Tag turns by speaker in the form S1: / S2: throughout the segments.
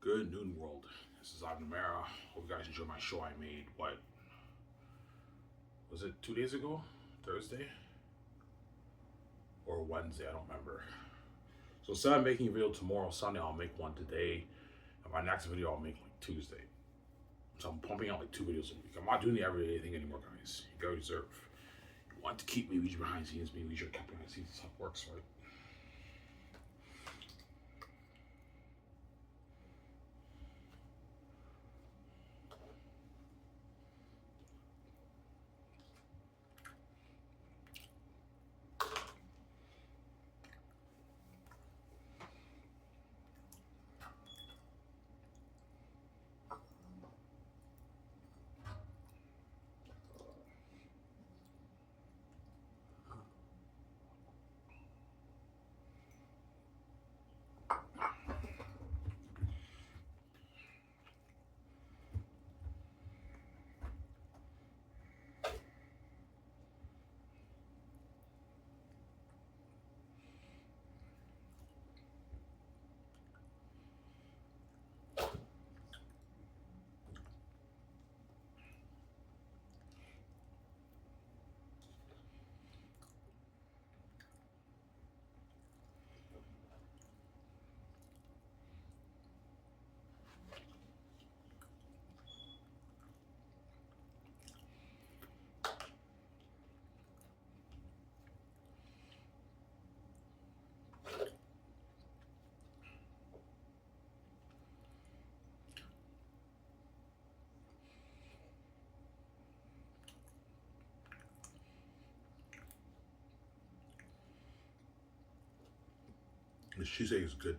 S1: Good noon, world. This is Ivan Mara. Hope you guys enjoy my show I made. What was it? 2 days ago, Thursday or Wednesday? I don't remember. So instead of making a video tomorrow, Sunday, I'll make one today, and my next video I'll make like Tuesday. So I'm pumping out like 2 videos a week. I'm not doing the everyday thing anymore, guys. You guys deserve. You want to keep me with your behind the scenes, me with your kept behind the scenes. That's how it works, right? The cheesesteak is good.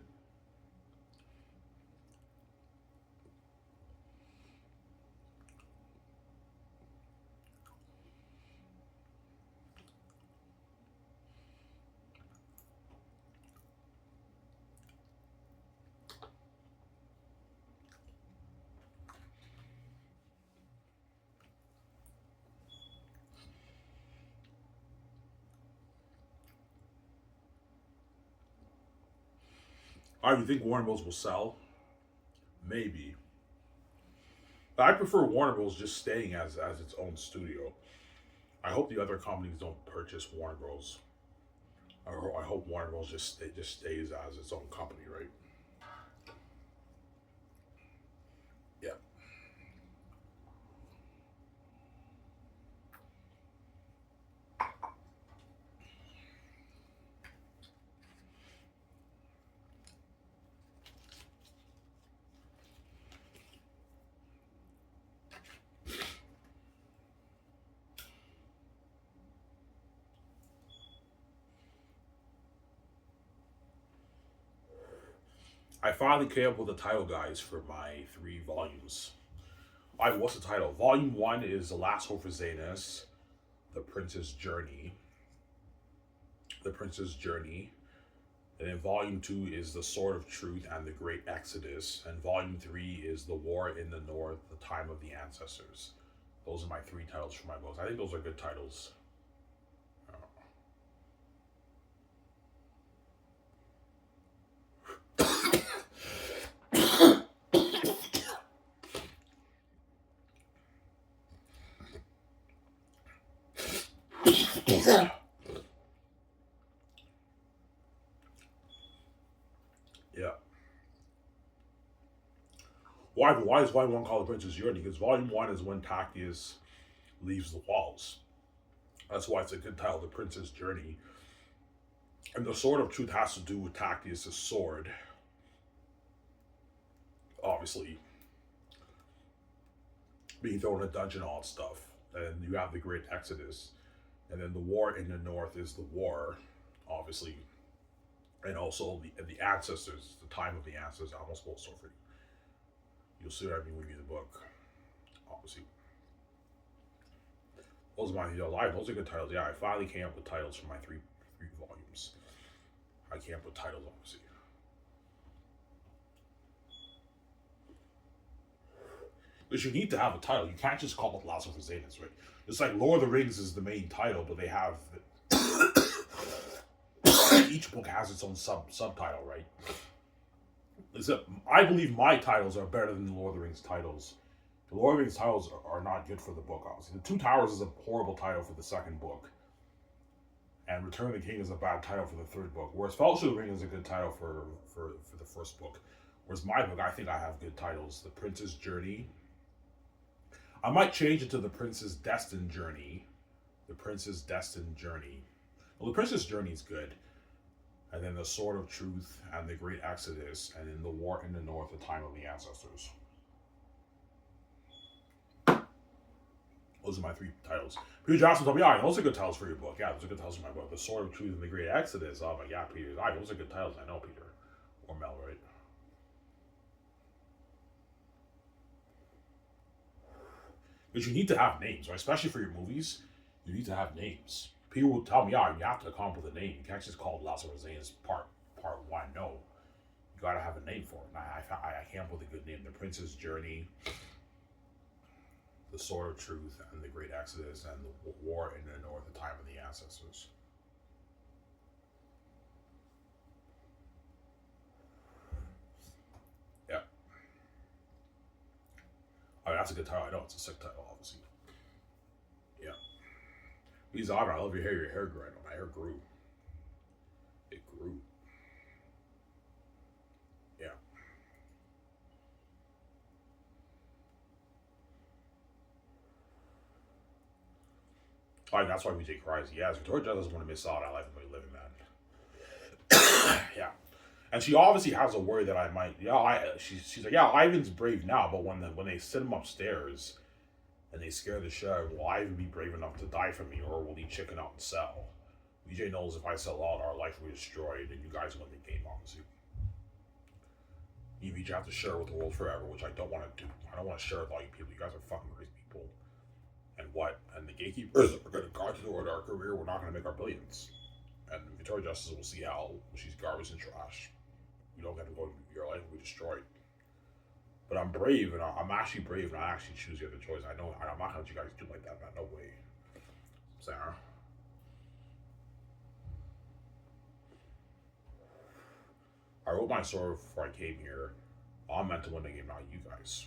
S1: I you think Warner Bros. Will sell? Maybe. But I prefer Warner Bros. Just staying as its own studio. I hope the other companies don't purchase Warner Bros. I hope Warner Bros. Just stays as its own company, right? Yeah. I finally came up with the title, guys, for my 3 volumes. What's the title? Volume 1 is The Last Hope for Xanus, The Prince's Journey. The Prince's Journey. And then Volume 2 is The Sword of Truth and the Great Exodus. And Volume 3 is The War in the North, The Time of the Ancestors. Those are my 3 titles for my books. I think those are good titles. Yeah. Why is Volume 1 called The Prince's Journey? Because Volume 1 is when Tactius leaves the walls. That's why it's a good title, The Prince's Journey. And the Sword of Truth has to do with Tactius' sword. Obviously, being thrown in a dungeon, all that stuff. And you have the Great Exodus. And then the War in the North is the war, obviously. And also the ancestors, the time of the ancestors. I almost spoke so for you. You'll see what I mean when you read the book. Obviously. Those are those are good titles. Yeah, I finally came up with titles for my three volumes. I came up with titles, obviously. Because you need to have a title. You can't just call it Last of the Xanus, right? It's like Lord of the Rings is the main title, but they have each book has its own subtitle, right? is that I believe my titles are better than the Lord of the Rings titles. The Lord of the Rings titles are not good for the book, obviously. The Two Towers is a horrible title for the second book, and Return of the King is a bad title for the third book. Whereas Fellowship of the Ring is a good title for the first book. Whereas my book, I think I have good titles. The Prince's Journey. I might change it to The Prince's Destined Journey. The Prince's Destined Journey. Well, The Prince's Journey is good. And then The Sword of Truth and The Great Exodus, and in The War in the North, The Time of the Ancestors. Those are my three titles. Peter Johnson told me, yeah, those are good titles for your book. Yeah, those are good titles for my book. The Sword of Truth and The Great Exodus. Oh, my yeah, Peter. Those are good titles. I know, Peter. Or Mel, right? Because you need to have names, right? Especially for your movies, you need to have names. People will tell me, yeah, you have to come up with a name. You can't just call it Last of Us Part 1. No. You gotta have a name for it. And I came up with a good name. The Prince's Journey, The Sword of Truth, and The Great Exodus, and The War in the North, The Time of the Ancestors. Yeah. I mean, that's a good title. I know it's a sick title, obviously. Yeah. He's on. I love your hair. Your hair grew. I know. My hair grew. It grew. Yeah. That's why VJ cries. Yes, Victoria doesn't want to miss out on life and living, man. Yeah. And she obviously has a worry that I might. Yeah, she's like, yeah, Ivan's brave now, but when they sit him upstairs and they scare the shit out of him, will Ivan be brave enough to die for me, or will he chicken out and sell? VJ knows if I sell out, our life will be destroyed, and you guys win the game, obviously. You each have to share with the world forever, which I don't want to do. I don't want to share with all you people. You guys are fucking crazy people. And what? And the gatekeepers are going to guard toward our career. We're not going to make our billions. And Victoria Justice will see how she's garbage and trash. You don't get to go. Your life will be destroyed. But I'm brave, and I'm actually brave, and I actually choose the other choice. I know I'm not going to let you guys do like that, man. No way. Sarah. I wrote my story before I came here. I'm meant to win the game, not you guys.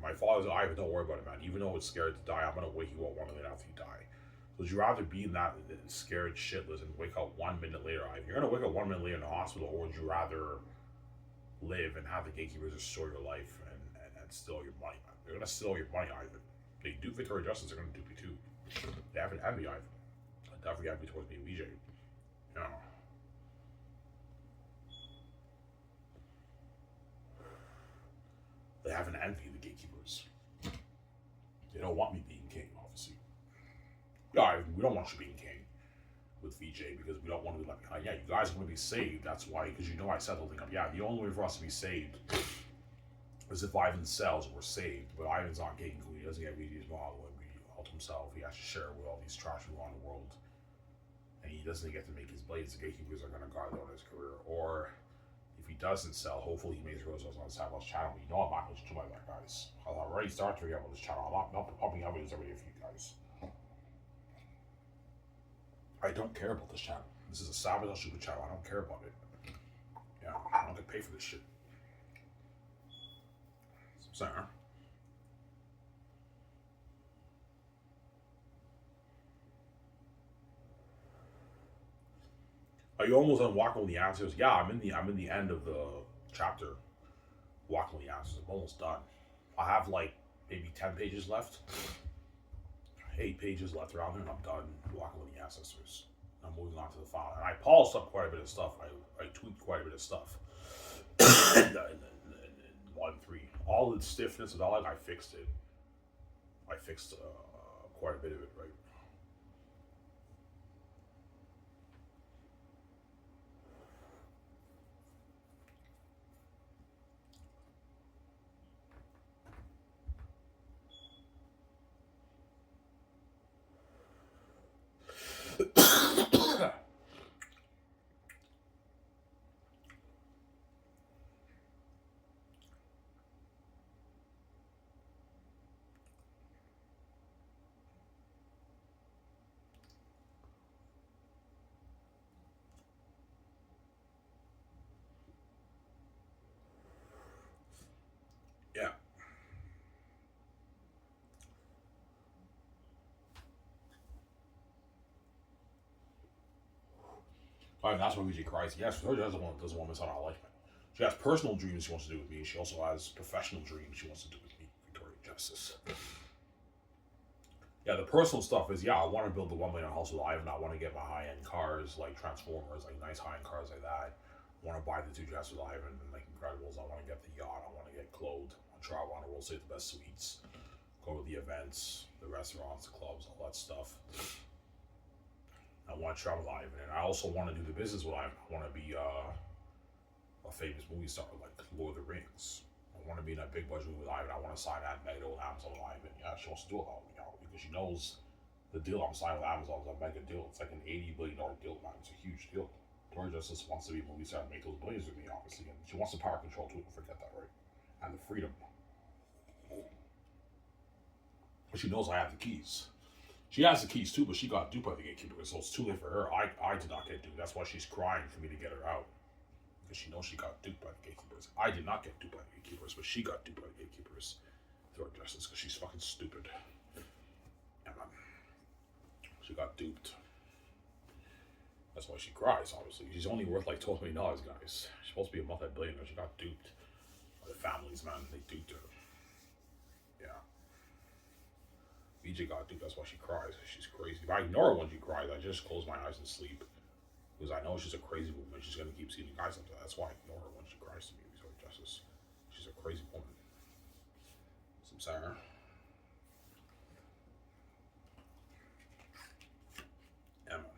S1: My father's Ivan, don't worry about it, man. Even though it's scared to die, I'm gonna wake you up 1 minute after you die. So would you rather be in that scared shitless and wake up 1 minute later, Ivan? You're gonna wake up 1 minute later in the hospital, or would you rather live and have the gatekeepers destroy your life and steal your money, man? They're gonna steal your money, Ivan. They do Victoria Justice, they're gonna dupe you too. They have an envy, Ivan. Definitely envy towards me and VJ. You know. They have an envy, the gatekeepers. They don't want me being king, obviously. Yeah, we don't want you being king with VJ because we don't want to be left behind. Yeah, you guys want to be saved. That's why, because you know I set the thing up. Yeah, the only way for us to be saved is if Ivan sells and we're saved. But Ivan's not king because he doesn't get VJ's model and we ult himself. He has to share with all these trash people around the world. And he doesn't get to make his blades. The gatekeepers are going to guard on his career. Or if he doesn't sell, hopefully he makes results on Samuel's channel. You know I'm not going to do like that, guys. I've already started to on this channel. I'm not pumping evidence every day for you guys. I don't care about this channel. This is a Samuel Super channel. I don't care about it. Yeah, I don't get paid for this shit. Sorry. Are you almost done walking with the answers? Yeah, I'm in the end of the chapter. Walking with the answers. I'm almost done. I have like maybe 10 pages left. 8 pages left around there, and I'm done walking with the ancestors. I'm moving on to the final. And I polished up quite a bit of stuff. I tweaked quite a bit of stuff. in 1-3. All the stiffness and all that, I fixed it. I fixed quite a bit of it, right? I mean, that's why VJ cries. Yes, her doesn't want to miss out on our life, man. She has personal dreams she wants to do with me. She also has professional dreams she wants to do with me. Victoria Justice. Yeah, the personal stuff is, yeah, I want to build the $1 million house with Ivan. I want to get my high end cars like Transformers, like nice high end cars like that. I want to buy the 2 jets with Ivan and like Incredibles. I want to get the yacht. I want to get clothed. I want to travel on the world, stay at the best suites, go to the events, the restaurants, the clubs, all that stuff. I want to travel with Ivan, and I also want to do the business with Ivan. I want to be a famous movie star like Lord of the Rings. I want to be in a big budget movie with Ivan. I want to sign that mega deal with Amazon with Ivan. Yeah, she wants to do a lot with me now because she knows the deal I'm signing with Amazon is a mega deal. It's like an $80 billion deal, man. It's a huge deal. Tori Justice wants to be a movie star and make those billions with me, obviously. And she wants the power control too, don't forget that, right? And the freedom. But she knows I have the keys. She has the keys too, but she got duped by the gatekeeper, so it's too late for her. I did not get duped. That's why she's crying for me to get her out. Because she knows she got duped by the gatekeepers. I did not get duped by the gatekeepers, but she got duped by the gatekeepers. Through her justice, because she's fucking stupid. Yeah, man. She got duped. That's why she cries, obviously. She's only worth like $12 million, guys. She's supposed to be a multi-billionaire. She got duped by the families, man. They duped her. Yeah. VJ got duped. That's why she cries. She's crazy. If I ignore her when she cries, I just close my eyes and sleep. Because I know she's a crazy woman. She's going to keep seeing guys up there. That's why I ignore her when she cries to me. Because Justice. She's a crazy woman. Some Sarah. Emma.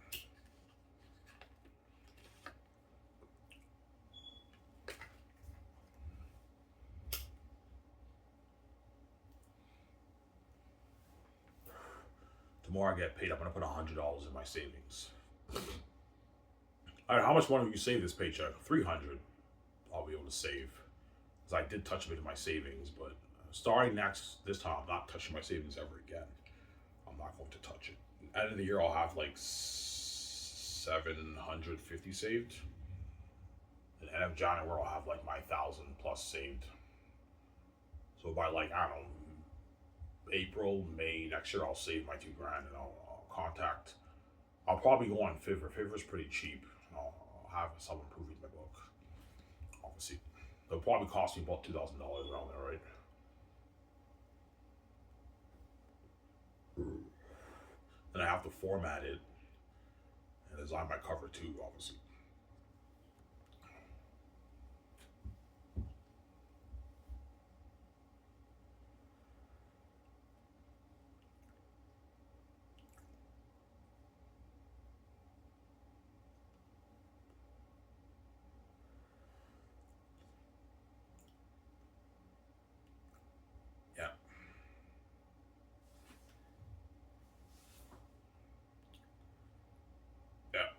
S1: Tomorrow I get paid, I'm going to put $100 in my savings. All right, how much money will you save this paycheck? $300. I'll be able to save. Because I did touch a bit of my savings, but starting this time, I'm not touching my savings ever again. I'm not going to touch it. At the end of the year, I'll have like 750 saved. At the end of January, I'll have like my 1,000 plus saved. So by like, I don't know, April, May next year, I'll save my $2,000 and I'll contact. I'll probably go on Fiverr. Fiverr's pretty cheap. I'll have someone improving my book. Obviously, it'll probably cost me about $2,000 around there, right? Then I have to format it and design my cover too, obviously. Yeah. Yeah.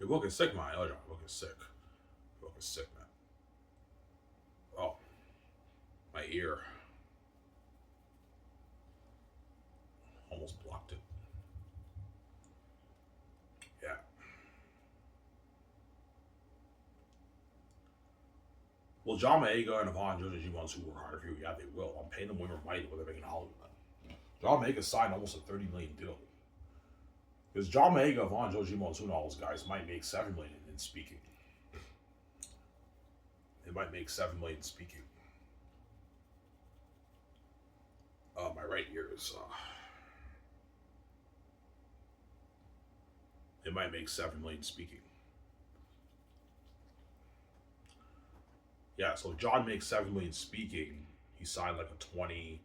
S1: Your book is sick, man. Your book is sick. Your book is sick, man. Oh, my ear almost blocked it. Yeah. Well, John Maega and Yvonne Judge, you want to work harder for you? Yeah, they will. I'm paying them women money what they're making in Hollywood. John Maega signed almost a $30 million deal. Because John Maega, Yvonne Judge, and all those guys might make $7 million in speaking. They might make $7 million speaking. My right ear is. They might make $7 million speaking. Yeah, so if John makes $7 million speaking, he signed like a 20,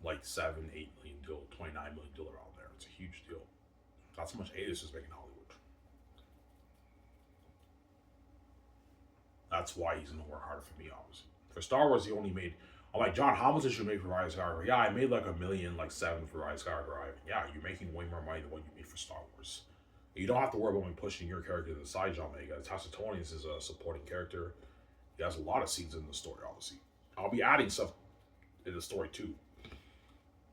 S1: like 7, 8 million deal, 29 million deal around there. It's a huge deal. That's how much Adis is making in Hollywood. That's why he's gonna work harder for me, obviously. For Star Wars, he only made. I'm like, John, how much did you make for Rise of Skywalker? Yeah, I made like $1 million, like 7 for Rise of Skywalker. Yeah, you're making way more money than what you made for Star Wars. You don't have to worry about me pushing your character to the side, John Mega. Tacitonius is a supporting character. He has a lot of scenes in the story, obviously. I'll be adding stuff in the story too.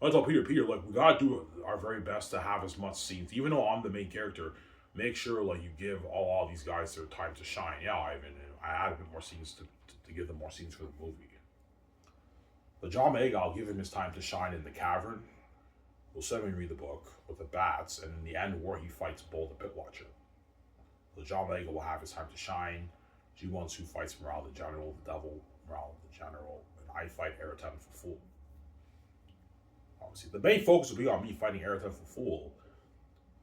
S1: I told Peter, look, we gotta do our very best to have as much scenes. Even though I'm the main character, make sure like you give all these guys their time to shine. Yeah, Ivan, I added a bit more scenes to give them more scenes for the movie. The John Mega, I'll give him his time to shine in the cavern. We'll suddenly read the book with the bats, and in the end where he fights Bull the Pit Watcher. The John Mega will have his time to shine. G1 fights Morale the General, the Devil, Morale the General, and I fight Eratem for Fool. Obviously, the main focus will be on me fighting Eratem for Fool,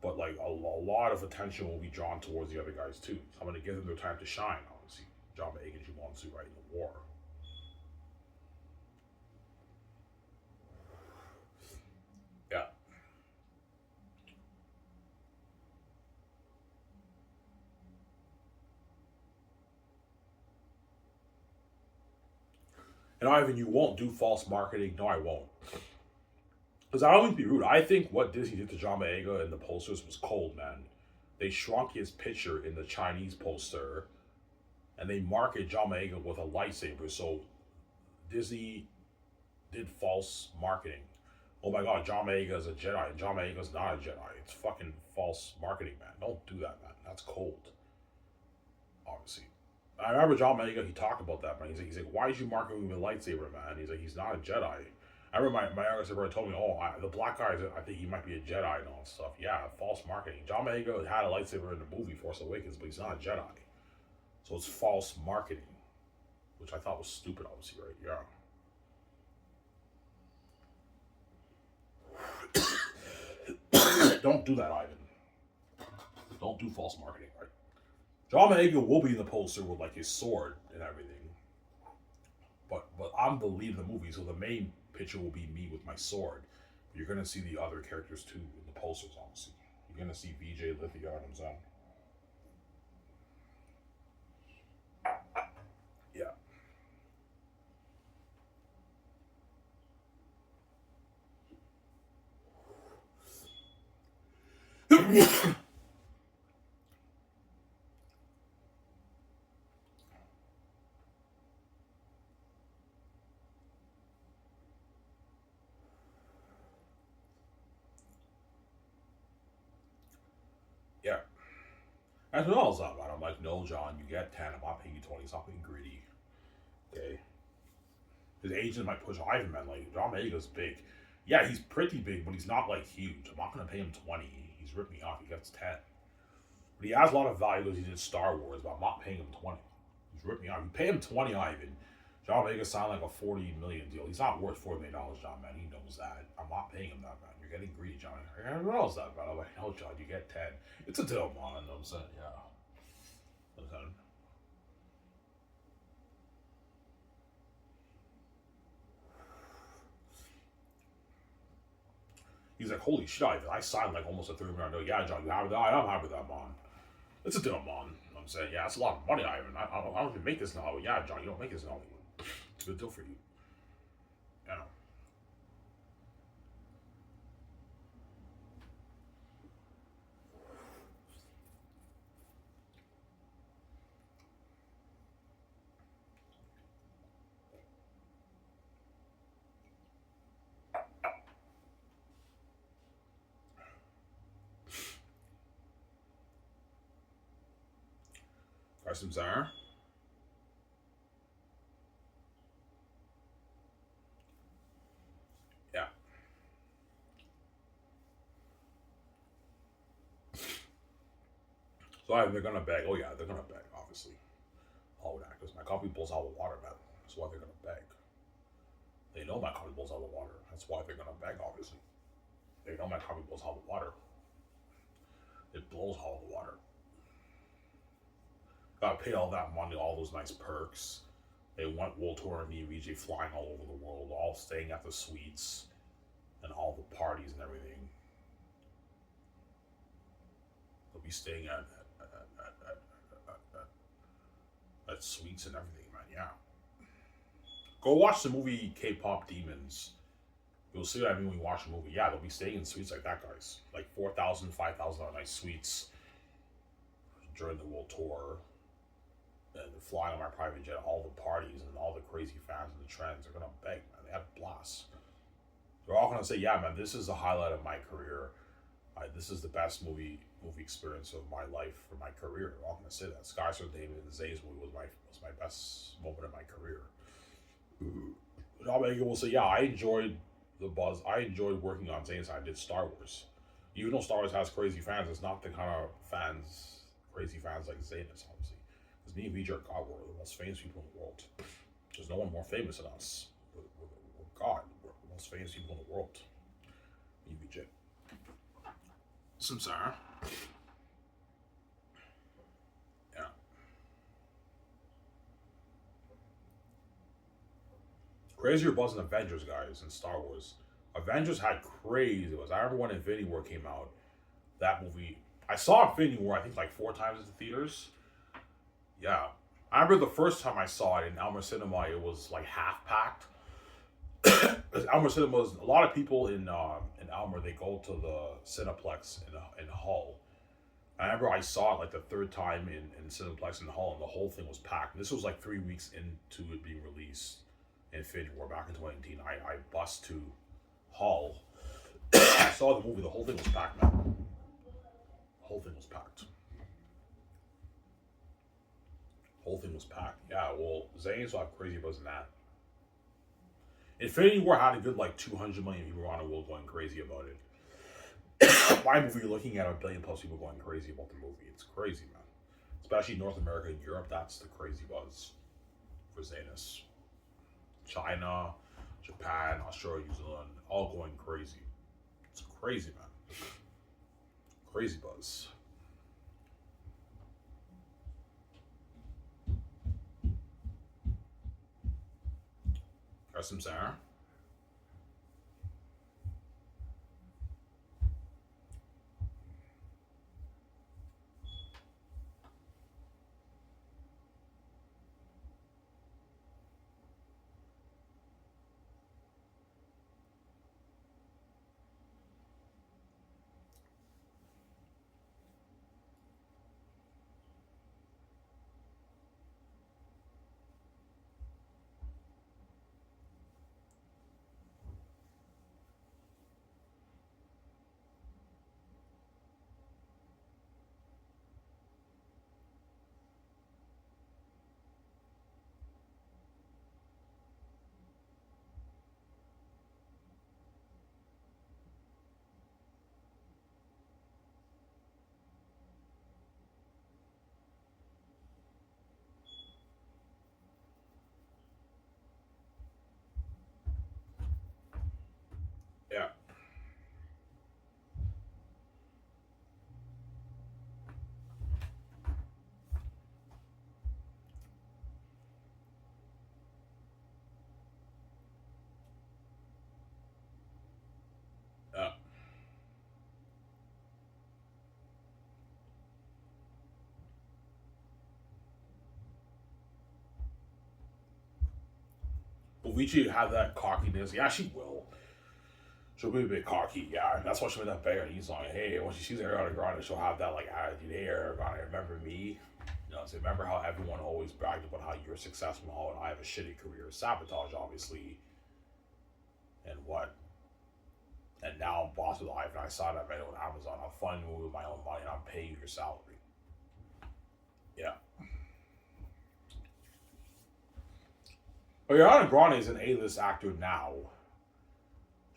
S1: but like a lot of attention will be drawn towards the other guys too. So I'm going to give them their time to shine, obviously. John Mega and G1 right in the war. Yeah. And Ivan, you won't do false marketing. No, I won't. Because I don't mean to be rude. I think what Disney did to John Boyega in the posters was cold, man. They shrunk his picture in the Chinese poster, and they marketed John Boyega with a lightsaber. So Disney did false marketing. Oh my God, John Boyega is a Jedi, and John Boyega is not a Jedi. It's fucking false marketing, man. Don't do that, man. That's cold. Obviously. I remember John Boyega, he talked about that, man. He's like, why did you market me with a lightsaber, man? He's like, he's not a Jedi. I remember my younger brother told me, the black guy, I think he might be a Jedi and all that stuff. Yeah, false marketing. John Boyega had a lightsaber in the movie Force Awakens, but he's not a Jedi. So it's false marketing, which I thought was stupid, obviously, right? Yeah. Don't do that, Ivan. Don't do false marketing, right? John Boyega will be in the poster with like his sword and everything. But I'm the lead of the movie, so the main picture will be me with my sword. But you're gonna see the other characters too in the posters, obviously. You're gonna see VJ, Lithia, and Zen. Yeah. Yeah. That's what I was about. I'm like, no, John, you get 10. I'm not paying you 20. Stop being greedy. Okay. His agent might push Ivan Man. Like, John Boyega's big. Yeah, he's pretty big, but he's not like huge. I'm not gonna pay him 20. He's ripped me off. He gets 10. But he has a lot of value because he did Star Wars, but I'm not paying him 20. He's ripped me off. You pay him 20, Ivan. John Boyega signed like a 40 million deal. He's not worth $40 million, John, man. He knows that. I'm not paying him that, man. You're getting greedy, John. Everyone else that, man. I'm like, no, John, you get 10. It's a deal, man. You know what I'm saying? Yeah. Okay. He's like, holy shit, I signed like almost a $30 million deal. Yeah, John, you happy with that? I'm happy with that, man. It's a deal, man. You know what I'm saying? Yeah, it's a lot of money, Ivan. I don't even make this now. Yeah, John, you don't make this now. It's a good deal for you. Yeah. Carson Zara. Yeah. So they're gonna beg. Oh yeah, they're gonna beg, obviously. All that, because my coffee pulls out the water, man. That's why they're gonna beg. They know my coffee pulls out the water. That's why they're gonna beg, obviously. They know my coffee pulls out the water. It blows out the water. Got paid all that money, all those nice perks. They want World Tour and me and VJ flying all over the world, all staying at the suites and all the parties and everything. They'll be staying at suites and everything, man. Yeah. Go watch the movie K-pop Demons. You'll see what I mean when you watch the movie. Yeah, they'll be staying in suites like that, guys. Like 4,000, 5,000 nice suites. during the world tour and flying on my private jet, all the parties and all the crazy fans and the trends are gonna beg, man. They had a blast. They're all gonna say, "Yeah, man, this is the highlight of my career. This is the best movie experience of my life for my career." They're all gonna say that. Skyscraper David and Zay's movie was my best moment of my career. Robert Eagle will say, "Yeah, I enjoyed the buzz. I enjoyed working on Zane's. I did Star Wars, even though Star Wars has crazy fans. It's not the kind of crazy fans like Zane is, obviously. Because me and VJ are God, we're the most famous people in the world. There's no one more famous than us. We're God. We're the most famous people in the world. Me and VJ. Samsara. Yeah. Crazier buzz than Avengers, guys, in Star Wars. Avengers had crazy buzz. I remember when Infinity War came out. That movie, I saw Infinity War, I think, like 4 times in the theaters. Yeah. I remember the first time I saw it in Elmer Cinema, it was like half packed. Because Elmer Cinema was, a lot of people in Elmer, they go to the Cineplex in Hull. I remember I saw it like the third time in Cineplex in Hull, and the whole thing was packed. And this was like 3 weeks into it being released. Infinity War back in 2018. I bust to Hull. I saw the movie. The whole thing was packed, man. The whole thing was packed. Whole thing was packed. Yeah, well, Zane's will have crazy buzz in that. Infinity War had a good like 200 million people around the world going crazy about it. My movie, you're looking at 1 billion plus people going crazy about the movie. It's crazy, man. Especially North America and Europe. That's the crazy buzz for Xanus. China, Japan, Australia, New Zealand, all going crazy. It's crazy, man. Crazy buzz. Got some Sarah? Yeah. Yeah. But Vici have that cockiness. Yeah, she will. She'll be a bit cocky, yeah. And that's why she made that bang he's like, hey, when she sees Ariana Grande, she'll have that like attitude. Hey, Ariana Grande, remember me? You know, so remember how everyone always bragged about how you're successful and I have a shitty career. Sabotage, obviously. And what? And now I'm boss of life, and I signed up my own Amazon. I'm funding you with my own money, and I'm paying you your salary. Yeah. But Ariana Grande is an A-list actor now.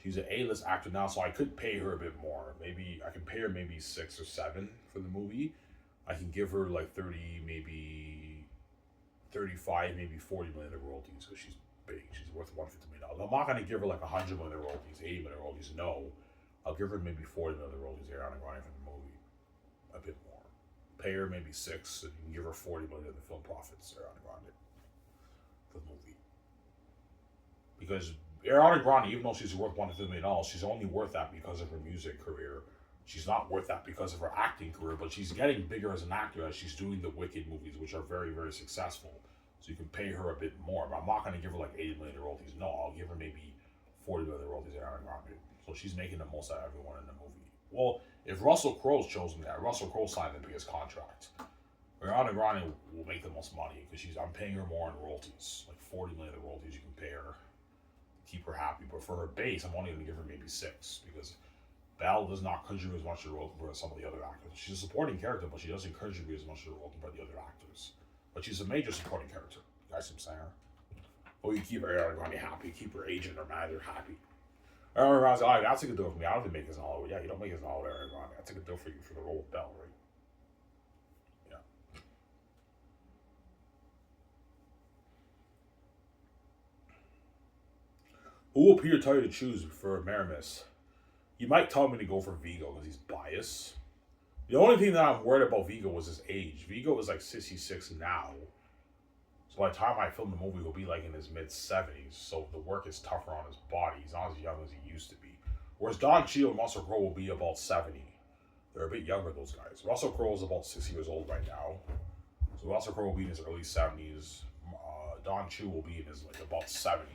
S1: She's an A-list actor now, so I could pay her a bit more. Maybe I can pay her maybe 6 or 7 for the movie. I can give her like 30, maybe 35, maybe 40 million of royalties because she's big. She's worth $150 million. I'm not gonna give her like 100 million of royalties, 80 million of royalties. No, I'll give her maybe 40 million of royalties. Ariana Grande for the movie, a bit more. Pay her maybe 6, and you can give her 40 million of the film profits. Ariana Grande for the movie, because Ariana Grande, even though she's worth $150 million, she's only worth that because of her music career. She's not worth that because of her acting career, but she's getting bigger as an actor as she's doing the Wicked movies, which are very, very successful. So you can pay her a bit more. But I'm not going to give her like 80 million royalties. No, I'll give her maybe 40 million royalties at Ariana Grande. So she's making the most out of everyone in the movie. Well, if Russell Crowe's chosen that, Russell Crowe signed the biggest contract. Ariana Grande will make the most money because I'm paying her more in royalties, like 40 million of the royalties you can pay her to keep her happy. But for her base, I'm only going to give her maybe 6 because Belle does not contribute as much to the role compared to some of the other actors. She's a supporting character, but she doesn't contribute as much to the role compared to the other actors. But she's a major supporting character. You guys see what I'm saying? Well, you keep Ariana Grande happy, keep her agent or manager happy. Ariana Grande's like, that's a good deal for me. I don't think make this in Hollywood. Yeah, you don't make this in Hollywood, Ariana Grande. That's a good deal for you for the role of Belle, right? Yeah. Who will Peter tell you to choose for Maramis? You might tell me to go for Vigo because he's biased. The only thing that I'm worried about Vigo was his age. Vigo is like 66 now. So by the time I film the movie, he'll be like in his mid 70s. So the work is tougher on his body. He's not as young as he used to be. Whereas Don Cheadle and Russell Crowe will be about 70. They're a bit younger, those guys. Russell Crowe is about 60 years old right now. So Russell Crowe will be in his early 70s. Don Cheadle will be in his like about 70.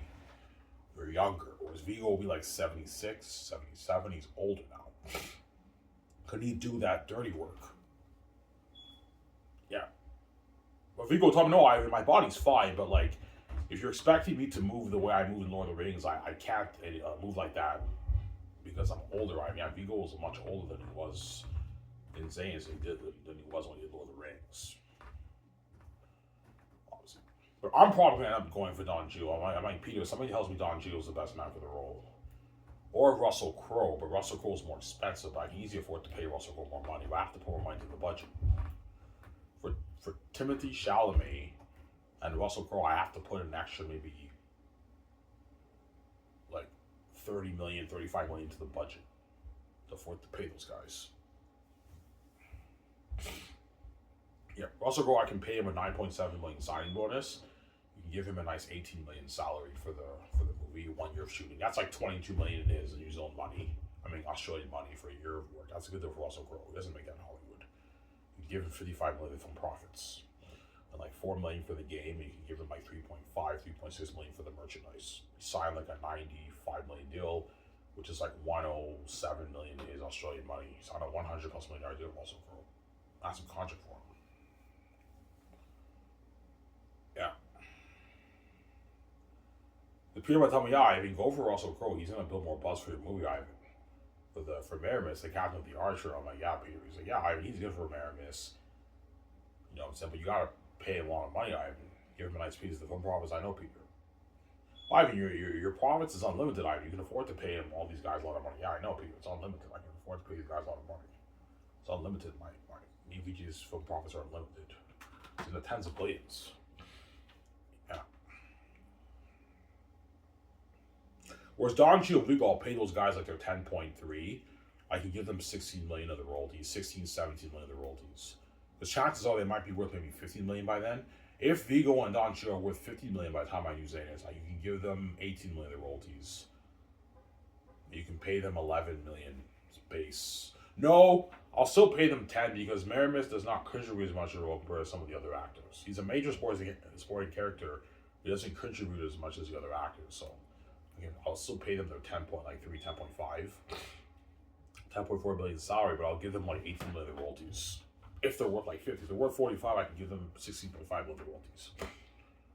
S1: They're younger. Whereas Vigo will be like 76, 77. He's older now. Could he do that dirty work? Yeah. But Vigo told me, no, my body's fine, but like, if you're expecting me to move the way I move in Lord of the Rings, I can't move like that because I'm older. I mean, Vigo was much older than he was in Xanus than he was when he did Lord of the Rings. Obviously. But I'm probably going to end up going for Don Cheadle. I might Peter, somebody tells me Don Cheadle's the best man for the role. Or Russell Crowe, but Russell Crowe's more expensive. I can easily afford to pay Russell Crowe more money, but I have to put more money into the budget. For Timothy Chalamet and Russell Crowe, I have to put an extra maybe like 30 million, 35 million into the budget to afford to pay those guys. Yeah, Russell Crowe, I can pay him a 9.7 million signing bonus. You can give him a nice 18 million salary for the movie, 1 year of shooting. That's like 22 million in his New Zealand money. I mean Australian money for a year of work. That's a good deal for Russell Crowe. He doesn't make that in Hollywood. You give him 55 million from profits. And like 4 million for the game, and you can give him like 3.6 million for the merchandise. Sign like a 95 million deal, which is like 107 million in his Australian money. Sign a 100 plus million dollar deal with Russell Crowe. That's some contract for him. Yeah. The Peter might tell me, yeah, Ivan, go for Russell Crowe. He's gonna build more buzz for your movie, Ivan. For Maramis, the captain of the Archer, I'm like, yeah, Peter. He's like, yeah, Ivan, he's good for Maramis. You know what I'm saying? But you gotta pay him a lot of money, Ivan. Give him a nice piece of the film profits. I know, Peter. Ivan, your profits is unlimited, Ivan. You can afford to pay him all these guys a lot of money. Yeah, I know, Peter. It's unlimited. I can afford to pay these guys a lot of money. It's unlimited. My EVG's film profits are unlimited. It's in the tens of billions. Yeah. Whereas Don Cheadle, Vigo, I'll pay those guys like they're 10.3. I can give them 16 million of the royalties, 16, 17 million of the royalties. The chances are they might be worth maybe 15 million by then. If Vigo and Don Cheadle are worth 15 million by the time I use Xanus, you can give them 18 million of the royalties. You can pay them 11 million base. No, I'll still pay them 10 because Maramis does not contribute as much to the role compared to some of the other actors. He's a major sporting character. He doesn't contribute as much as the other actors. So again, I'll still pay them their 10.3, 10.5, 10.4 billion salary, but I'll give them like 18 million of the royalties. If they're worth like 50, if they're worth 45, I can give them 16.5 million royalties.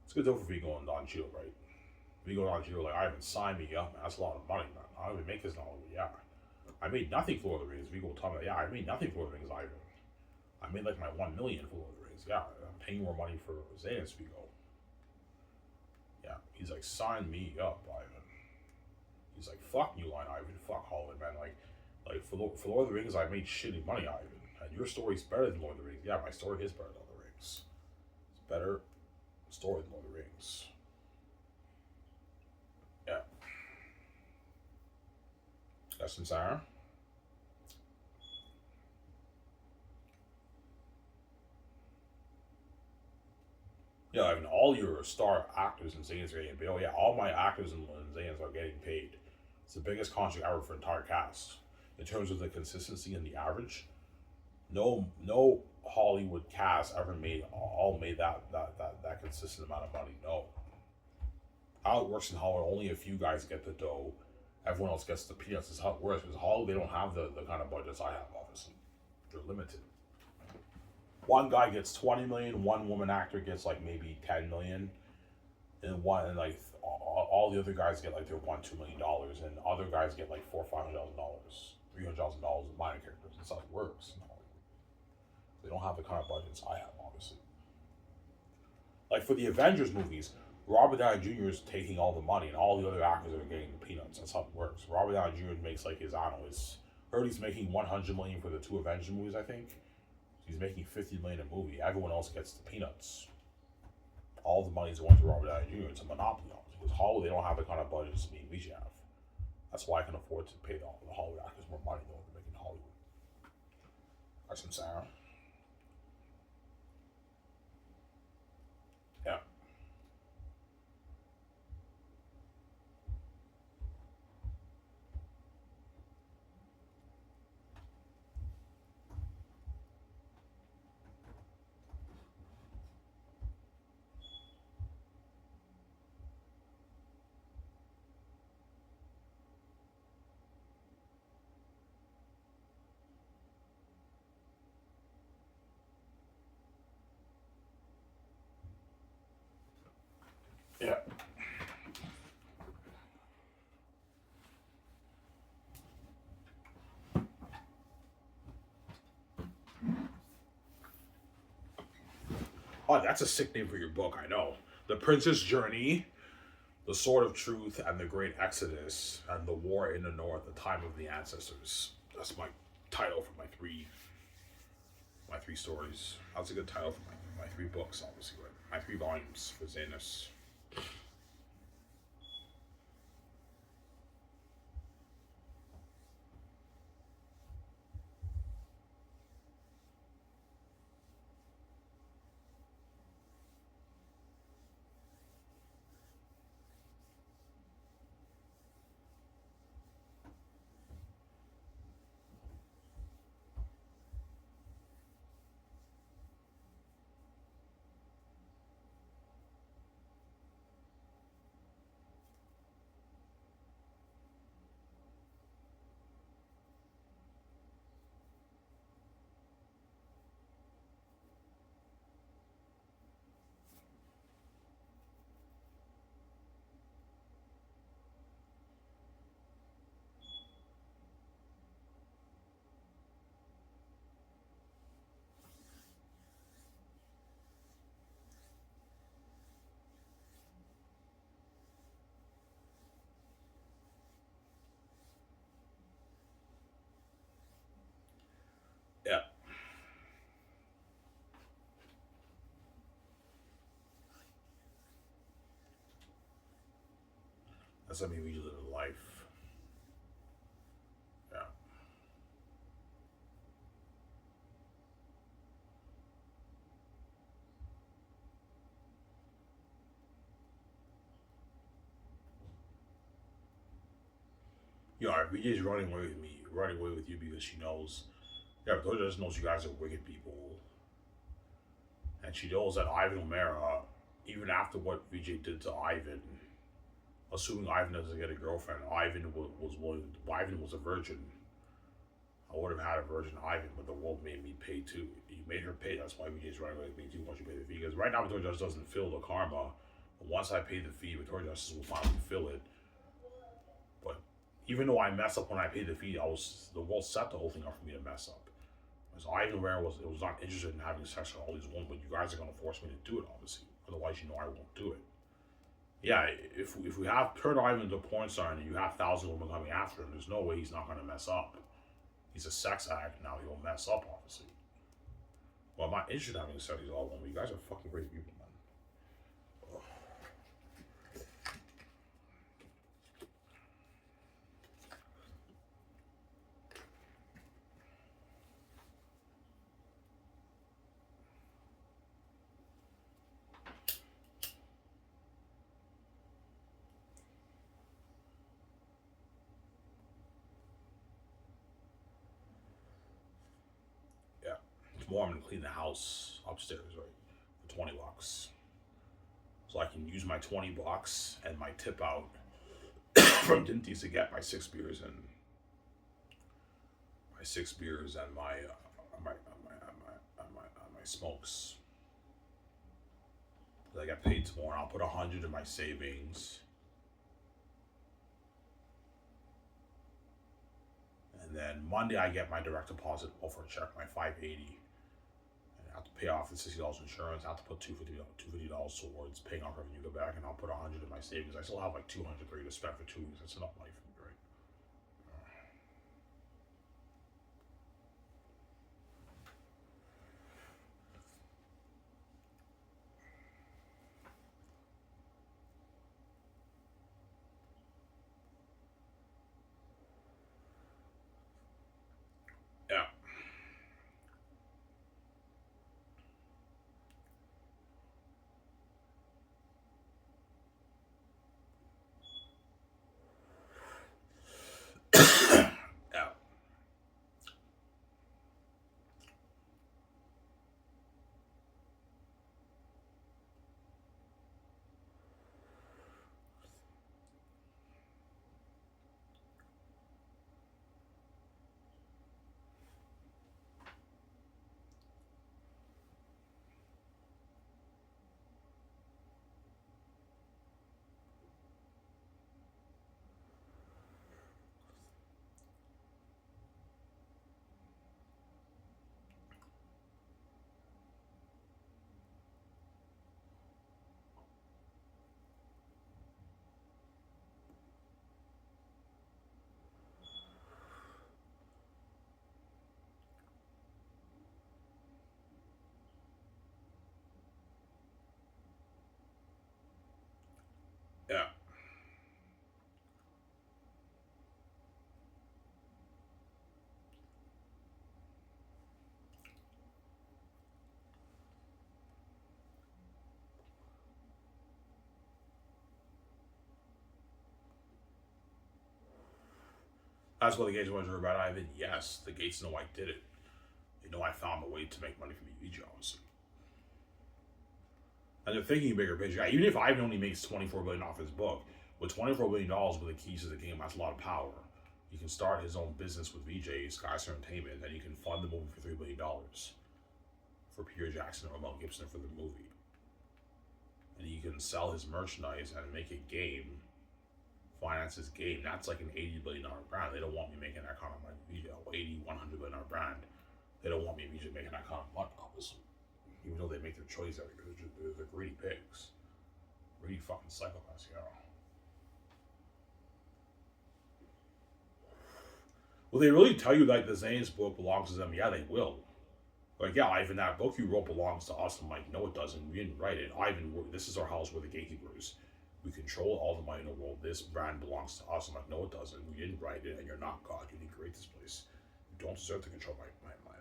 S1: It's a good deal for Vigo and Don Cheadle, right? Vigo and Don Cheadle, like, I haven't signed me up, man. That's a lot of money, man. I don't even make this in Hollywood, yeah. I made nothing for Lord of the Rings. Vigo will tell me, yeah, I made nothing for Lord of the Rings, Ivan. I made like my 1 million for Lord of the Rings. Yeah, I'm paying more money for Xanus, Vigo. Yeah, he's like, sign me up, Ivan. He's like, fuck New Line, Ivan. Fuck Hollywood, man. Like for Lord of the Rings, I made shitty money, Ivan. And your story's better than Lord of the Rings. Yeah, my story is better than Lord of the Rings. It's better story than Lord of the Rings. Yeah. That's some Sarah. Yeah, I mean, all your star actors in Xanus are getting paid. Oh yeah, all my actors in Xanus are getting paid. It's the biggest contract ever for entire cast. In terms of the consistency and the average, no Hollywood cast ever made that consistent amount of money. No. How it works in Hollywood, only a few guys get the dough. Everyone else gets the peanuts. Is how it works. Because Hollywood, they don't have the kind of budgets I have, obviously. They're limited. one guy gets 20 million, one woman actor gets like maybe 10 million, and like all the other guys get like their $1-2 million, and other guys get like $400,000, $300,000 in minor characters. That's how it works. They don't have the kind of budgets I have, obviously. Like for the Avengers movies, Robert Downey Jr. is taking all the money, and all the other actors are getting the peanuts. That's how it works. Robert Downey Jr. makes like his, I don't know, he's making 100 million for the two Avengers movies, I think. He's making 50 million a movie. Everyone else gets the peanuts. All the money's going to Robert Downey Jr. It's a monopoly, obviously. Because Hollywood, they don't have the kind of budgets me and VJ have. That's why I can afford to pay the Hollywood actors more money than what they're making in Hollywood. That's what I'm saying. Yeah. Yeah. Oh, that's a sick name for your book, I know. The Prince's Journey, The Sword of Truth, and the Great Exodus, and the War in the North, the Time of the Ancestors. That's my title for my three stories. That's a good title for my three books, obviously, right? My 3 volumes for Xanus. Yeah. That's something we live in life. Yeah. You know, VJ's running away with me, running away with you because she knows, yeah, Doja just knows you guys are wicked people. And she knows that Ivan O'Mara, even after what VJ did to Ivan, assuming Ivan doesn't get a girlfriend, Ivan was a virgin. I would have had a virgin Ivan, but the world made me pay too. You made her pay. That's why VJ's running away with me too. Once you pay the fee, because right now Victoria Justice doesn't fill the karma. But once I pay the fee, Victoria Justice will finally fill it. But even though I mess up when I pay the fee, the world set the whole thing up for me to mess up. Because Ivan Rare was not interested in having sex with all these women, but you guys are gonna force me to do it, obviously. Otherwise, you know I won't do it. Yeah, if we have turned Ivan into a porn star and you have 1,000 women coming after him, there's no way he's not gonna mess up. He's a sex addict now. He'll mess up, obviously. Well, I'm not interested in having sex with all women. You guys are fucking crazy people, man. Ugh. Yeah. Tomorrow I'm gonna clean the house upstairs, right? For $20. So I can use my $20 and my tip out from Dinty's to get my 6 beers and my 6 beers and my smokes. I get paid tomorrow. I'll put 100 in my savings, and then Monday I get my direct deposit over a check, my 580. And I have to pay off the $60 insurance. I have to put $250 towards paying off revenue go back, and I'll put 100 in my savings. I still have like 230 to spend for 2 weeks. That's enough money for me, right? Yeah. Yeah. Yeah. That's what the Gates was about. Ivan. Yes, the Gates know I did it. They know I found a way to make money from EV jobs. And they're thinking bigger picture. Even if Ivan only makes $24 billion off his book, with $24 billion with the keys to the game, that's a lot of power. He can start his own business with VJ, Sky's Entertainment, and he can fund the movie for $3 billion for Peter Jackson or Mel Gibson for the movie. And he can sell his merchandise and make a game, finance his game. That's like an $80 billion brand. They don't want me making that kind of money. VJ, $100 billion brand. They don't want me VJ making that kind of money, obviously. Even though they make their choice every because they're greedy pigs. Greedy fucking psychopaths, yeah. Will they really tell you that the Xanus book belongs to them? Yeah, they will. Like, yeah, Ivan, that book you wrote belongs to us. I'm like, no, it doesn't. We didn't write it. Ivan, this is our house. We're the gatekeepers. We control all the money in the world. This brand belongs to us. I'm like, no, it doesn't. We didn't write it, and you're not God. You didn't create this place. You don't deserve to control my brand, man.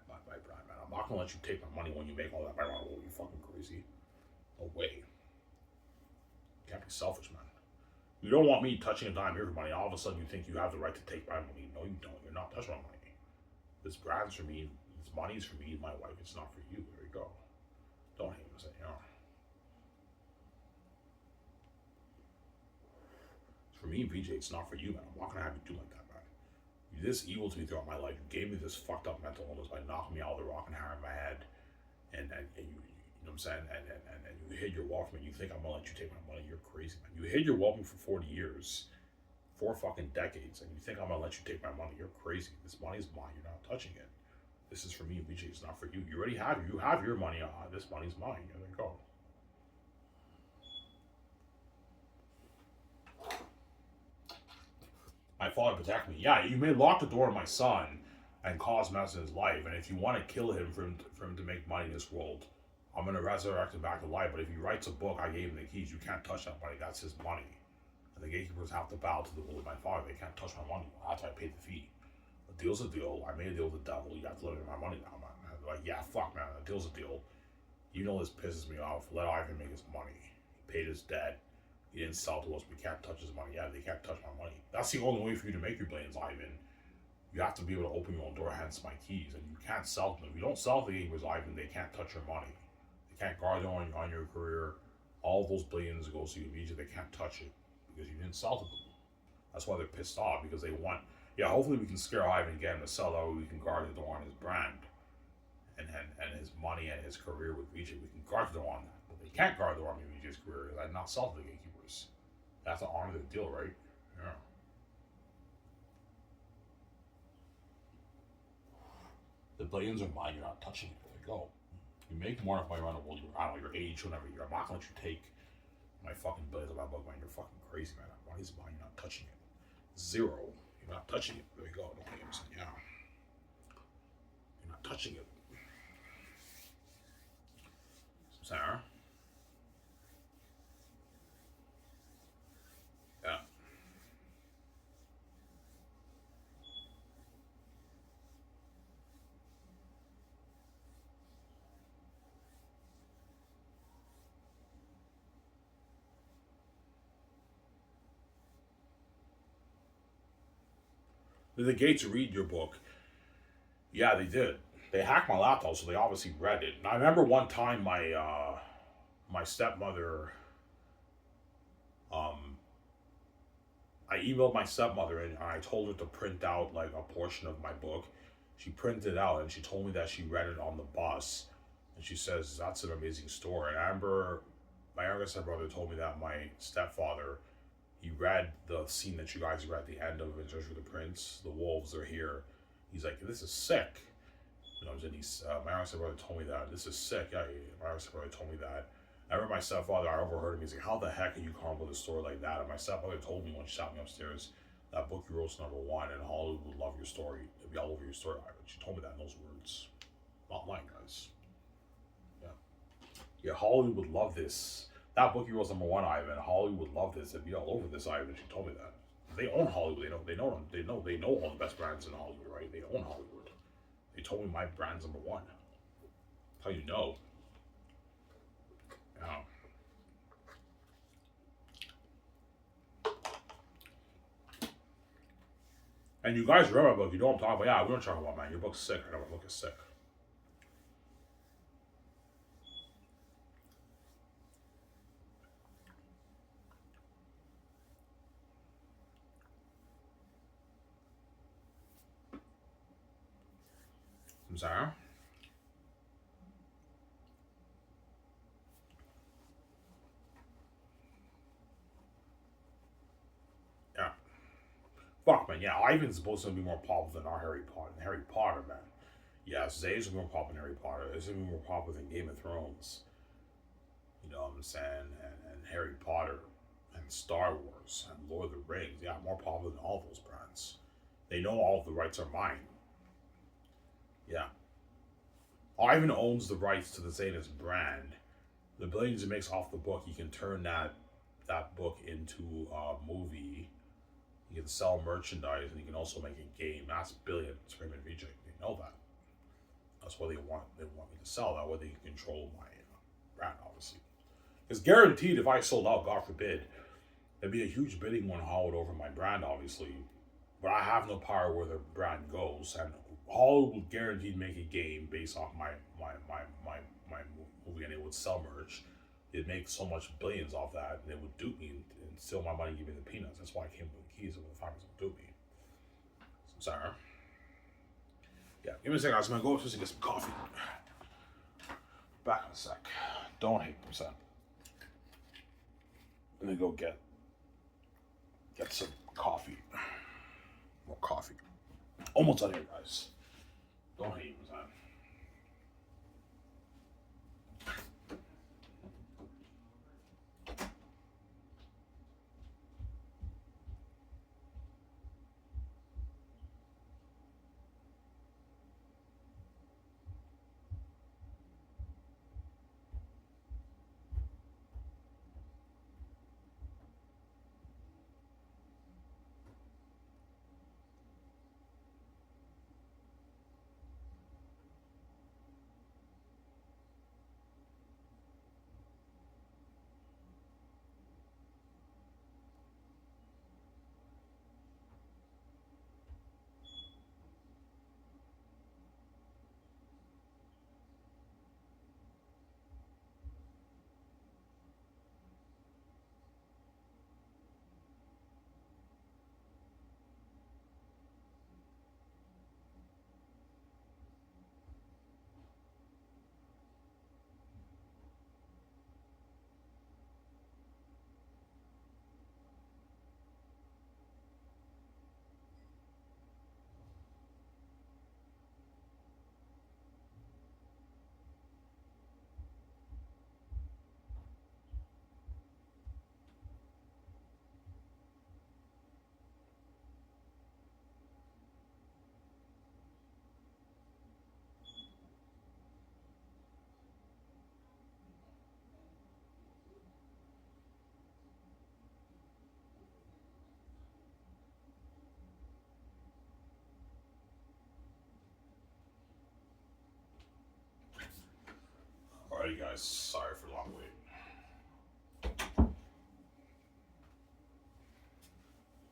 S1: I'm not gonna let you take my money when you make all that money. Oh, you fucking crazy. No way. You can't be selfish, man. You don't want me touching a dime of your money. All of a sudden, you think you have the right to take my money. No, you don't. You're not touching my money. This brand's for me. This money's for me and my wife. It's not for you. There you go. Don't hate me, say, It's for me and VJ. It's not for you, man. I'm not gonna have you do like that, man. You're this evil to me throughout my life. You gave me this fucked up mental illness by knocking me out of the rock and hammer in my head, and you know what I'm saying? And you hid your wealth from me. You think I'm gonna let you take my money? You're crazy, man. You hid your wealth from me for 40 years, 4 fucking decades, and you think I'm gonna let you take my money? You're crazy. This money's mine. You're not touching it. This is for me, VJ. It's not for you. You already have. You have your money. This money's mine. There you go. My father protect me. Yeah, you may lock the door on my son and cause mess in his life, and if you want to kill him for him to make money in this world, I'm gonna resurrect him back to life. But if he writes a book, I gave him the keys. You can't touch that money. That's his money. And the gatekeepers have to bow to the will of my father. They can't touch my money. That's why I paid the fee. A deal's a deal. I made a deal with the devil. You have to live in my money now, man. Like, yeah, fuck, man. A deal's a deal. You know this pisses me off. Let Ivan make his money. He paid his debt. He didn't sell to us. We can't touch his money. Yeah, they can't touch my money. That's the only way for you to make your billions, Ivan. You have to be able to open your own door, hence my keys. And you can't sell to them. If you don't sell to the gatekeepers, Ivan, they can't touch your money. They can't guard on your career. All those billions go to you immediately. They can't touch it because you didn't sell to them. That's why they're pissed off, because they want, yeah, hopefully we can scare Ivan again to sell, that way we can guard the door on his brand. and his money and his career with VJ. We can guard them on that, but they can't guard them on VJ's career and not sell to the gatekeepers. They have to honor the deal, right? Yeah. The billions of mine, you're not touching it. There you go. You make more of my run well, I don't know, your age, whatever. I'm not gonna let you take my fucking billions of my book, man. You're fucking crazy, man. Why is mine? You're not touching it. Zero. You're not touching it. There you go. No games. Yeah. You're not touching it. Sarah. Yeah. Did the Gates read your book? Yeah, they did. They hacked my laptop, so they obviously read it. And I remember one time my stepmother, um, I emailed my stepmother and I told her to print out like a portion of my book. She printed it out and she told me that she read it on the bus. And she says that's an amazing story. And I remember my younger stepbrother told me that my stepfather, he read the scene that you guys read at the end of In Search for the Prince. The wolves are here. He's like, this is sick. You know, and he's, my younger stepbrother told me that. This is sick. Yeah, my younger stepbrother told me that. I remember my stepfather, I overheard him. He's like, how the heck are you come up with a story like that? And my stepfather told me when she sat me upstairs, that book you wrote's #1 and Hollywood would love your story. It'd be all over your story. She told me that in those words. Not lying, guys. Yeah. Yeah, Hollywood would love this. That book you wrote's #1, Ivan. Hollywood would love this. It'd be all over this, Ivan. She told me that. They own Hollywood. They know all the best brands in Hollywood, right? They own Hollywood. They told me my brand's #1. How you know? Yeah. And you guys read my book. You know what I'm talking about. Yeah, we don't talk about, man. Your book's sick. I know my book is sick. I'm sorry. Yeah. Fuck, man. Yeah, Ivan's supposed to be more popular than our Harry Potter. Harry Potter, man. Yes, Zay's more popular than Harry Potter. It's even more popular than Game of Thrones. You know what I'm saying? And Harry Potter and Star Wars and Lord of the Rings. Yeah, more popular than all those brands. They know all of the rights are mine. Yeah. Ivan owns the rights to the Xanus brand. The billions he makes off the book, he can turn that book into a movie. You can sell merchandise, and you can also make a game. That's billions. Raymond VJ. They know that. That's why they want me to sell. That way they can control my brand, obviously. Because guaranteed, if I sold out, God forbid, there'd be a huge bidding war on Hollywood over my brand, obviously. But I have no power where the brand goes, and Hollywood would guaranteed make a game based off my movie, and it would sell merch. It'd make so much billions off that, and it would dupe me and steal my money, give me the peanuts. That's why I came with the keys, and the farmers would dupe me. So, sorry. Yeah, give me a second. I was gonna go upstairs and get some coffee. Back in a sec. Don't hate percent. Let me go get some coffee. More coffee. Almost done here, guys. Don't hate percent. Alrighty, guys. Sorry for the long wait.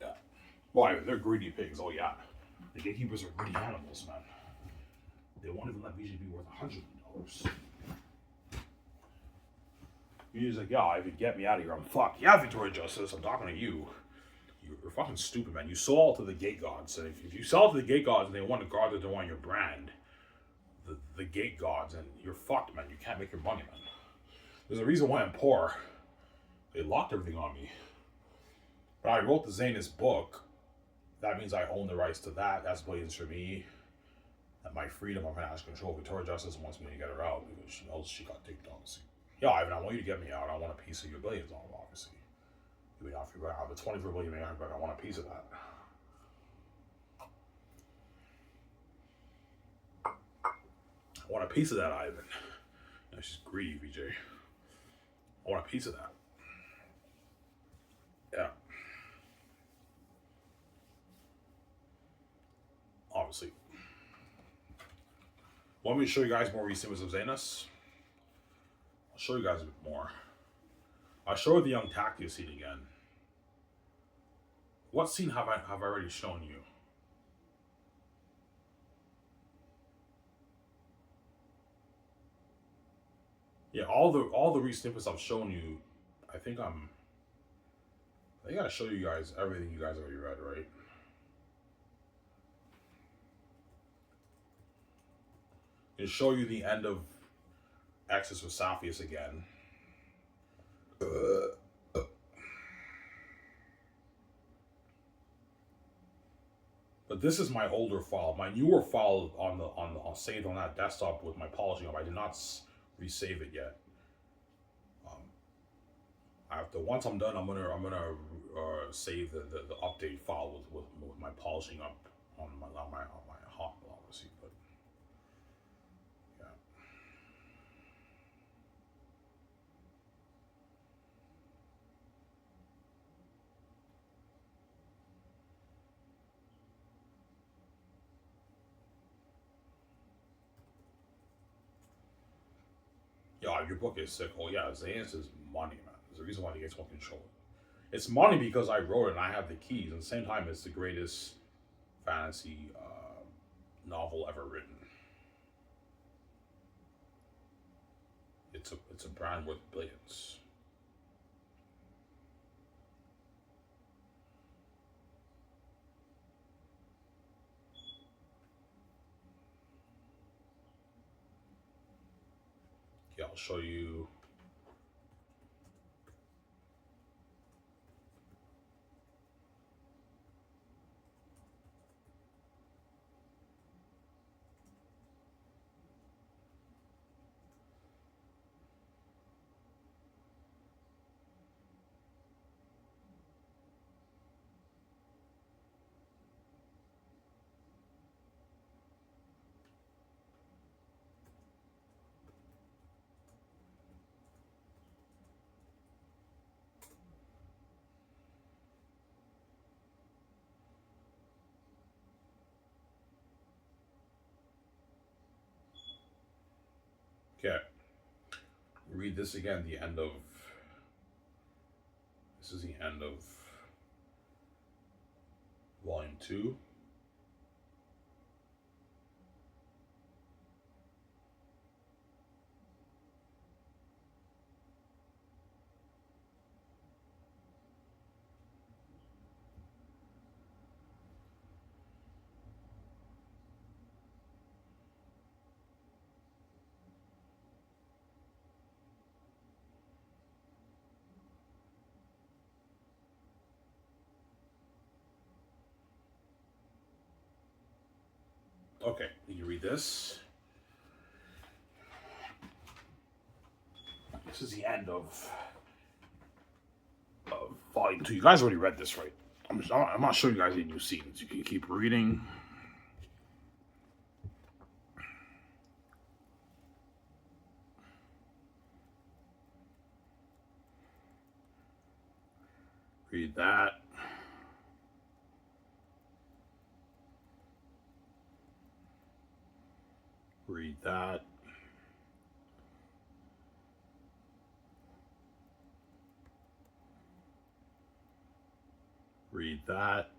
S1: Yeah. Why? They're greedy pigs. Oh yeah. The gatekeepers are greedy animals, man. They won't even let VJ be worth $100 million. He's like, yeah, if you get me out of here, I'm fucked. Yeah, Victoria Justice, I'm talking to you. You're fucking stupid, man. You sold to the gate gods. And if you sell to the gate gods and they want to guard that they want your brand, the gate gods, and you're fucked, man. You can't make your money, man. There's a reason why I'm poor. They locked everything on me. But I wrote the Xanus book. That means I own the rights to that. That's blatant for me. And my freedom of financial control. Victoria Justice wants me to get her out because she knows she got taken down. Yeah, Ivan, I want you to get me out. I want a piece of your billions on them, obviously. You mean, if you're going to have a 24 billion bank, I want a piece of that. I want a piece of that, Ivan. You know, she's greedy, VJ. I want a piece of that. Yeah. Obviously. Want me to show you guys more recent of Xanus? I'll show you guys a bit more. I'll show you the young Tactius scene again. What scene have I already shown you? Yeah, all the recent snippets I've shown you. I gotta show you guys everything you guys already read, right? And show you the end of Exodus with Saphius again. But this is my older file. My newer file on saved on that desktop with my polishing up. I did not resave it yet. Once I'm done, I'm gonna save the update file with my polishing up on my hot, obviously. But yeah, your book is sick. Oh yeah, Xanus is money, man. There's a reason why the gates won't control it. It's money because I wrote it and I have the keys. At the same time, it's the greatest fantasy novel ever written. It's a brand worth billions. Yeah, I'll show you. Okay. Read this again. This is the end of volume 2. Okay, you read this. This is the end of volume 2. You guys already read this, right? I'm not showing you guys any new scenes. You can keep reading. Read that. Read that. read that.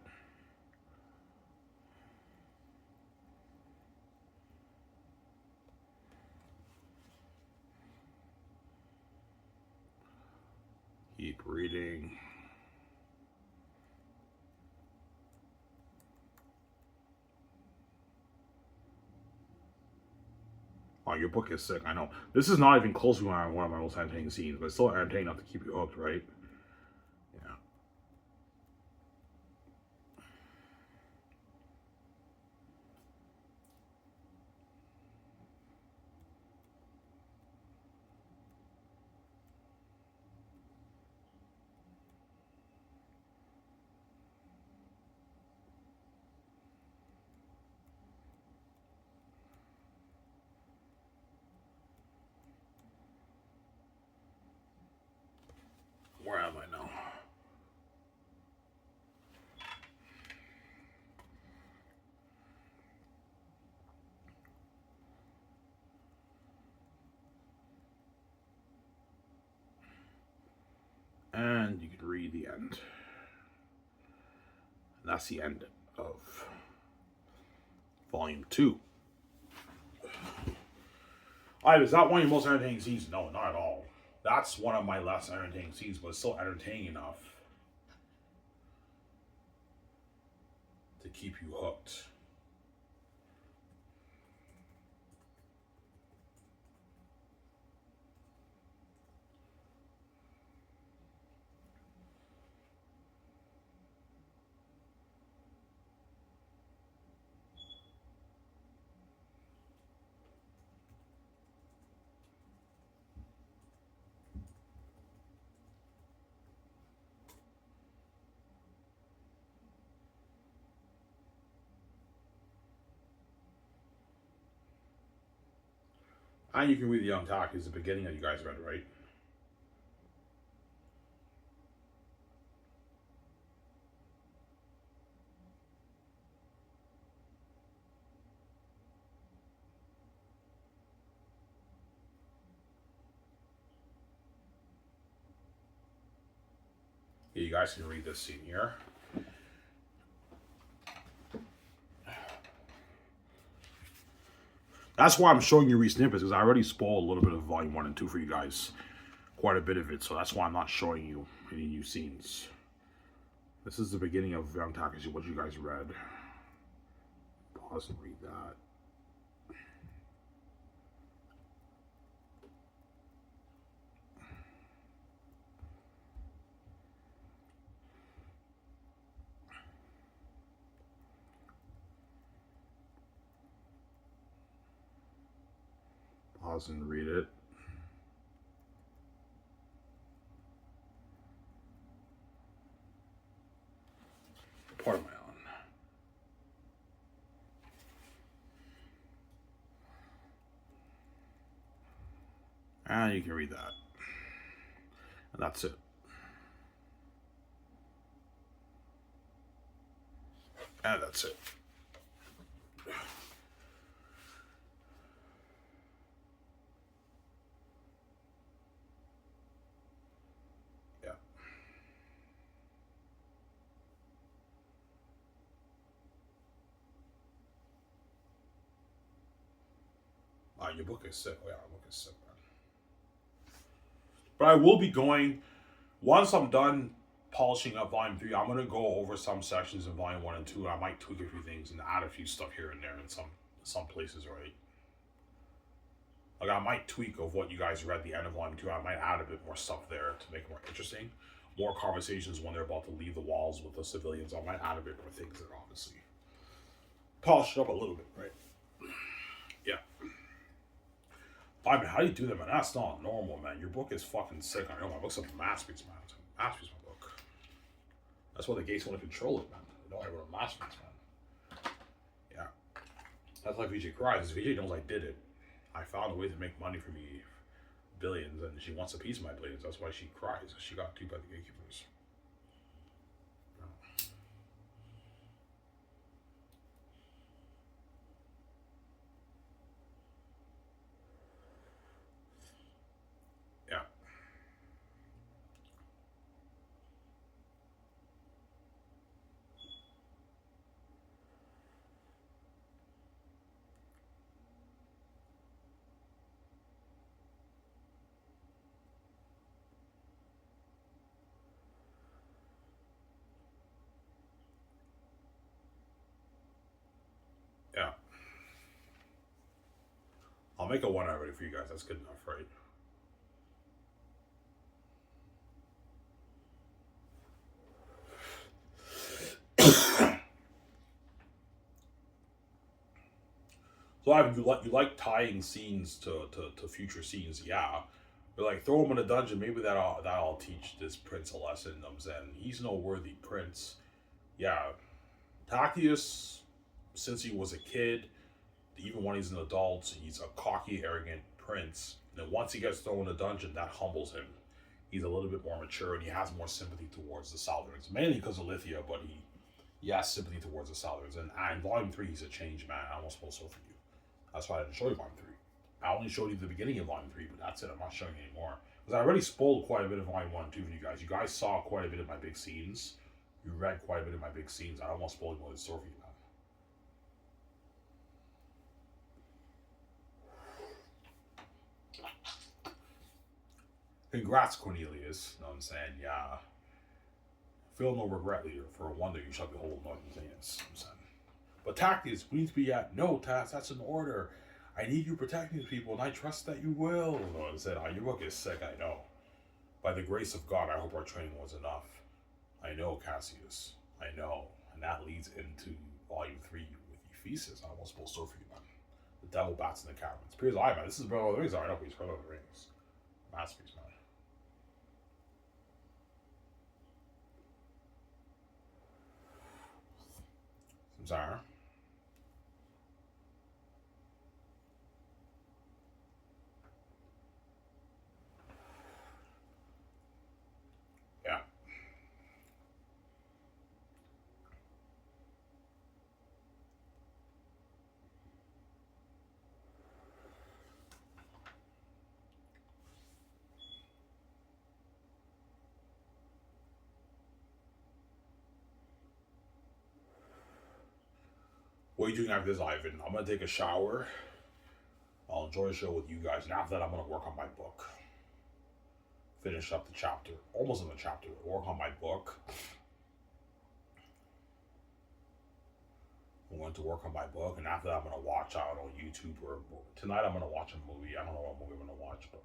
S1: Keep reading. Oh, your book is sick. I know. This is not even close to one of my most entertaining scenes, but it's still entertaining enough to keep you hooked, right? Yeah. Where am I now? And you can read the end. And that's the end of volume 2. Alright, is that one of your most entertaining scenes? No, not at all. That's one of my less entertaining scenes, but it's still entertaining enough to keep you hooked. And you can read The Young Talk is the beginning that you guys read, right? Yeah, you guys can read this scene here. That's why I'm showing you re-snippets, because I already spoiled a little bit of volume 1 and 2 for you guys. Quite a bit of it, so that's why I'm not showing you any new scenes. This is the beginning of Young Talk, is what you guys read. Pause and read that. Pause and read it. Part of my own. And you can read that. And that's it. And that's it. Yeah. Your book is sick. Oh, yeah, your book is sick, man. But I will be going, once I'm done polishing up volume 3, I'm going to go over some sections in volume 1 and 2. I might tweak a few things and add a few stuff here and there in some places, right? Like, I might tweak of what you guys read at the end of volume 2. I might add a bit more stuff there to make it more interesting. More conversations when they're about to leave the walls with the civilians. I might add a bit more things there, obviously. Polish it up a little bit, right? Yeah. I mean, how do you do that, man? That's not normal, man. Your book is fucking sick. I know my book's a masterpiece, man. It's a masterpiece, my book. That's why the gates want to control it, man. They know I wrote a masterpiece, man. Yeah. That's why VJ cries. VJ knows I did it. I found a way to make money for me, billions, and she wants a piece of my billions. That's why she cries. She got duped by the gatekeepers. Yeah. I'll make a one already for you guys. That's good enough, right? So Ivan, you like tying scenes to future scenes, yeah. But like throw him in a dungeon, maybe that'll teach this prince a lesson. You know what I'm saying he's no worthy prince. Yeah, Tacitus, since he was a kid, even when he's an adult, he's a cocky, arrogant prince. And then once he gets thrown in a dungeon, that humbles him. He's a little bit more mature and he has more sympathy towards the Southerns, mainly because of Lithia, but he has sympathy towards the Southerns. And in Volume 3, he's a changed man. I almost feel so for you. That's why I didn't show you Volume 3. I only showed you the beginning of Volume 3, but that's it. I'm not showing you anymore. Because I already spoiled quite a bit of Volume 1 and 2 for you guys. You guys saw quite a bit of my big scenes. You read quite a bit of my big scenes. I don't want to spoil more of the story for you, man. Congrats, Cornelius. You know what I'm saying? Yeah. Feel no regret, leader. For a wonder, you shall behold nothing things. I'm saying. But Tactics, we need to be at no task. That's an order. I need you protecting these people, and I trust that you will. You know what I'm saying? Your book is sick, I know. By the grace of God, I hope our training was enough. I know, Cassius. I know. And that leads into Volume 3 with Ephesus. I almost spoke so for you, man. The devil bats in the caverns. Piers Eye, man. This is Brother of the Rings. Alright, he's Brother of the Rings. Masterpiece, man. Samsara. Yeah. What are you doing after this, Ivan? I'm gonna take a shower. I'll enjoy the show with you guys, and after that, I'm gonna work on my book. Finish up the chapter, almost in the chapter. Work on my book. I'm going to work on my book, and after that, I'm gonna watch out on YouTube or tonight. I'm gonna watch a movie. I don't know what movie I'm gonna watch, but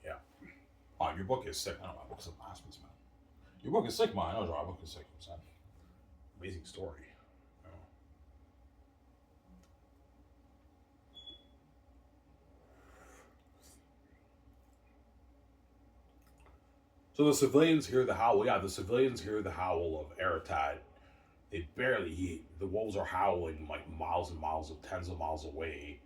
S1: yeah. Your book is sick. I know my book's a masterpiece, man. Your book is sick, man. I know my book is sick. Son. Amazing story. You know. So the civilians hear the howl. Yeah, the civilians hear the howl of Eritad. They barely. The wolves are howling like miles and miles of tens of miles away,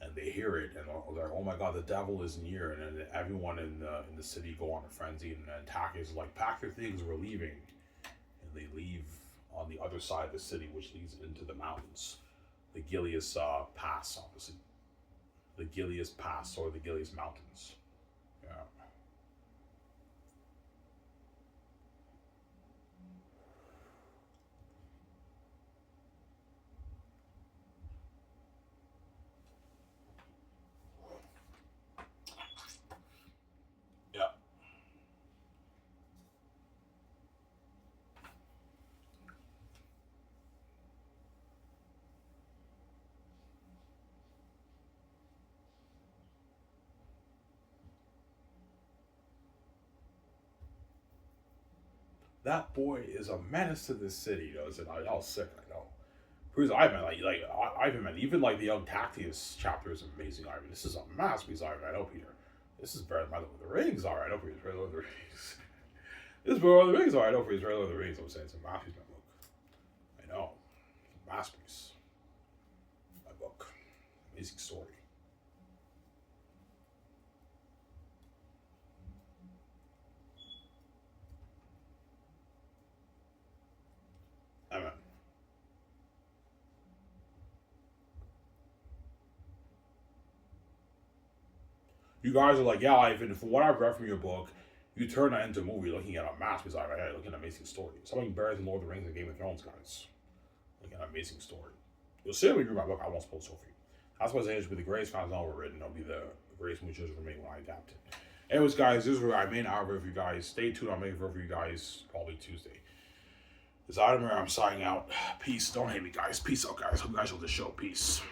S1: and they hear it, and they're like, "Oh my God, the devil is near!" And then everyone in the city go on a frenzy, and then attack is like, "Pack your things, we're leaving," and they leave on the other side of the city, which leads into the mountains, the Gileas Pass, obviously, the Gileas Pass or the Gileas Mountains. Yeah, yeah. That boy is a menace to this city. You know, and I was sick. I know. Who's Ivan? Ivan, man. Even like the young Tactius chapter is amazing. Ivan, this is a masterpiece. Ivan, I know, Peter. This is better than my Lord of the Rings. All right, I know, Peter. It's better than Lord of the Rings. This is Lord of the Rings. All right, I know, Peter. It's better than Lord of the Rings. I'm saying it's a masterpiece. My book. I know. It's a masterpiece. My book. Amazing story. Amen. You guys are like, yeah, Ivan. From what I've read from your book, you turn that into a movie looking at a masterpiece. Ivan, hey, looking at an amazing story. Something better than Lord of the Rings and Game of Thrones, guys. Looking at an amazing story. You'll see when you read my book. I won't spoil so for you. That's why Xanus will be the greatest found novel written. It'll be the greatest movie chosen for me when I adapt it. Anyways, guys, this is where I made an hour for you guys. Stay tuned. I'll make it for you guys probably Tuesday. This Vladimir, I'm signing out. Peace. Don't hate me, guys. Peace out, guys. Hope you guys will the show. Peace.